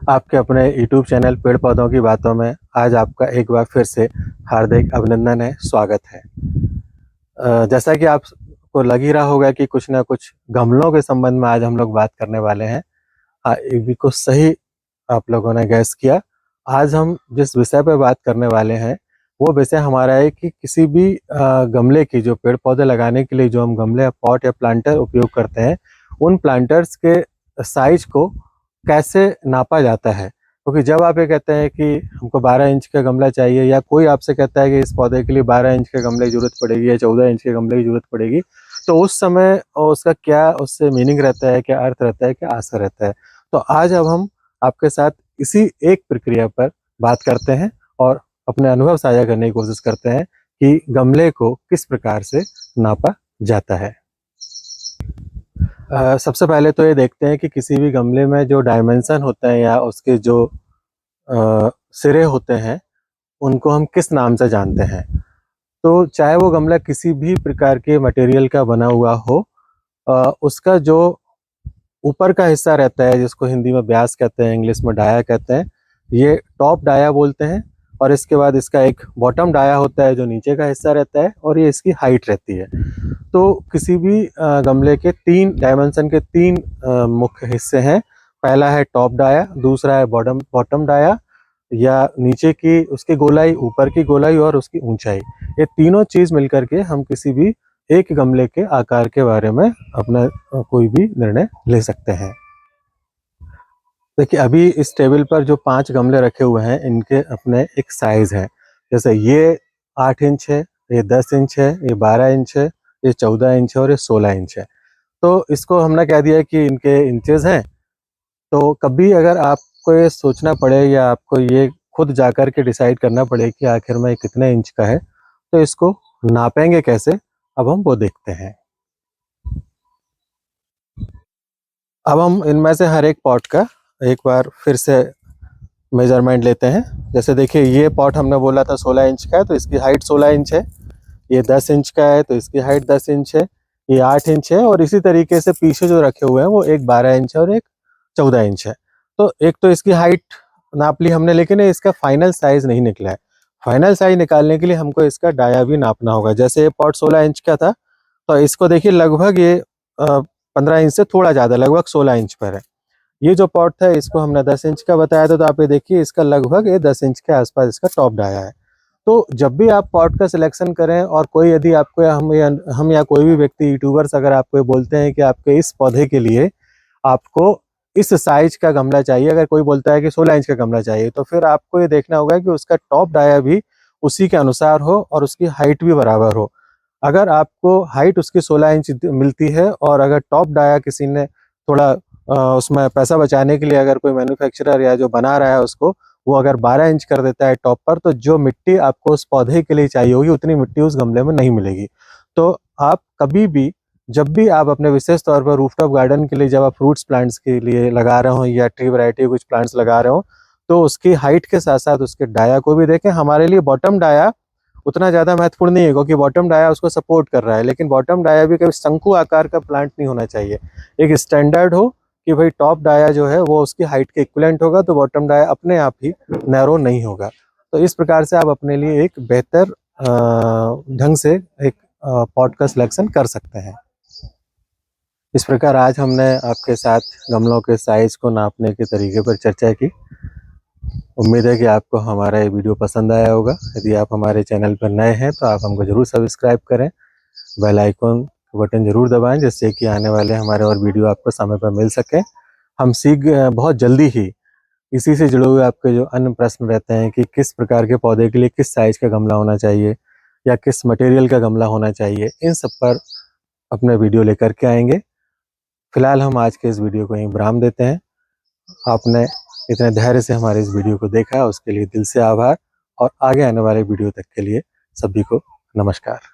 आपके अपने YouTube channel पेड़ पौधों की बातों में आज आपका एक बार फिर से हार्दिक अभिनंदन है, स्वागत है। जैसा कि आपको लग ही रहा होगा कि कुछ ना कुछ गमलों के संबंध में आज हम लोग बात करने वाले हैं। हाँ, ये बिल्कुल सही आप लोगों ने गैस किया। आज हम जिस विषय पे बात करने वाले हैं वो विषय हमारा है कि किसी भी गमले की, जो पेड़ पौधे लगाने के लिए जो हम गमले या पॉट या प्लांटर उपयोग करते हैं, उन प्लांटर्स के साइज को कैसे नापा जाता है। क्योंकि जब आप ये कहते हैं कि हमको 12 इंच का गमला चाहिए, या कोई आपसे कहता है कि इस पौधे के लिए 12 इंच के गमले की ज़रूरत पड़ेगी या 14 इंच के गमले की ज़रूरत पड़ेगी, तो उस समय उसका क्या उससे मीनिंग रहता है, क्या अर्थ रहता है, क्या आशय रहता है। तो आज अब हम आपके साथ इसी एक प्रक्रिया पर बात करते हैं और अपने अनुभव साझा करने की कोशिश करते हैं कि गमले को किस प्रकार से नापा जाता है। सबसे पहले तो ये देखते हैं कि किसी भी गमले में जो डायमेंशन होते हैं या उसके जो सिरे होते हैं, उनको हम किस नाम से जानते हैं। तो चाहे वो गमला किसी भी प्रकार के मटेरियल का बना हुआ हो, उसका जो ऊपर का हिस्सा रहता है, जिसको हिंदी में व्यास कहते हैं, इंग्लिश में डाया कहते हैं, ये टॉप डाया बोलते हैं। और इसके बाद इसका एक बॉटम डाया होता है जो नीचे का हिस्सा रहता है, और ये इसकी हाइट रहती है। तो किसी भी गमले के 3 डायमेंशन के 3 मुख्य हिस्से हैं। पहला है टॉप डाया, दूसरा है बॉटम बॉटम डाया, या नीचे की उसकी गोलाई, ऊपर की गोलाई और उसकी ऊंचाई। ये तीनों चीज़ मिलकर के हम किसी भी एक गमले के आकार के बारे में अपना कोई भी निर्णय ले सकते हैं। देखिए, अभी इस टेबल पर जो 5 गमले रखे हुए हैं, इनके अपने एक साइज़ है। जैसे ये 8 इंच है, ये 10 इंच है, ये 12 इंच है, ये 14 इंच है और ये 16 इंच है। तो इसको हमने कह दिया कि इनके इंचेस हैं। तो कभी अगर आपको ये सोचना पड़े या आपको ये खुद जाकर के डिसाइड करना पड़े कि आखिर में कितने इंच का है, तो इसको नापेंगे कैसे, अब हम वो देखते हैं। अब हम इनमें से हर एक पॉट का एक बार फिर से मेजरमेंट लेते हैं। जैसे देखिए, ये पॉट हमने बोला था 16 इंच का है, तो इसकी हाइट 16 इंच है। ये 10 इंच का है तो इसकी हाइट 10 इंच है। ये 8 इंच है, और इसी तरीके से पीछे जो रखे हुए हैं वो एक 12 इंच है और एक 14 इंच है। तो एक तो इसकी हाइट नाप ली हमने, लेकिन इसका फाइनल साइज नहीं निकला है। फाइनल साइज निकालने के लिए हमको इसका डाया भी नापना होगा। जैसे ये पॉट 16 इंच का था, तो इसको देखिए लगभग ये 15 इंच से थोड़ा ज़्यादा, लगभग 16 इंच पर है। ये जो पॉट था इसको हमने 10 इंच का बताया था, तो आप ये देखिए इसका लगभग ये 10 इंच के आसपास इसका टॉप डाया है। तो जब भी आप पॉट का सिलेक्शन करें, और कोई यदि आपको हम या कोई भी व्यक्ति, यूट्यूबर्स अगर आपको बोलते हैं कि आपके इस पौधे के लिए आपको इस साइज का गमला चाहिए, अगर कोई बोलता है कि 16 इंच का गमला चाहिए, तो फिर आपको ये देखना होगा कि उसका टॉप डाया भी उसी के अनुसार हो और उसकी हाइट भी बराबर हो। अगर आपको हाइट उसकी 16 इंच मिलती है, और अगर टॉप डाया किसी ने थोड़ा उसमें पैसा बचाने के लिए, अगर कोई मैन्युफैक्चरर या जो बना रहा है उसको, वो अगर 12 इंच कर देता है टॉप पर, तो जो मिट्टी आपको उस पौधे के लिए चाहिए होगी उतनी मिट्टी उस गमले में नहीं मिलेगी। तो आप कभी भी, जब भी आप अपने विशेष तौर पर रूफटॉप गार्डन के लिए, जब आप फ्रूट्स प्लांट्स के लिए लगा रहे हो या ट्री वैरायटी कुछ प्लांट्स लगा रहे हो, तो उसकी हाइट के साथ साथ उसके डाया को भी देखें। हमारे लिए बॉटम डाया उतना ज़्यादा महत्वपूर्ण नहीं है, क्योंकि बॉटम डाया उसको सपोर्ट कर रहा है, लेकिन बॉटम डाया भी कभी शंकु आकार का प्लांट नहीं होना चाहिए। एक स्टैंडर्ड हो कि भाई टॉप डाया जो है वो उसकी हाइट के इक्विवेलेंट होगा, तो बॉटम डाया अपने आप ही नैरो नहीं होगा। तो इस प्रकार से आप अपने लिए एक बेहतर ढंग से एक पॉट का सिलेक्शन कर सकते हैं। इस प्रकार आज हमने आपके साथ गमलों के साइज को नापने के तरीके पर चर्चा की। उम्मीद है कि आपको हमारा ये वीडियो पसंद आया होगा। यदि आप हमारे चैनल पर नए हैं तो आप हमको ज़रूर सब्सक्राइब करें, बेल आइकन बटन ज़रूर दबाएं, जिससे कि आने वाले हमारे और वीडियो आपको समय पर मिल सके। हम बहुत जल्दी ही इसी से जुड़े हुए आपके जो अन्य प्रश्न रहते हैं कि किस प्रकार के पौधे के लिए किस साइज का गमला होना चाहिए या किस मटेरियल का गमला होना चाहिए, इन सब पर अपने वीडियो लेकर के आएंगे। फिलहाल हम आज के इस वीडियो को यहीं विराम देते हैं। आपने इतने धैर्य से हमारे इस वीडियो को देखा, उसके लिए दिल से आभार, और आगे आने वाले वीडियो तक के लिए सभी को नमस्कार।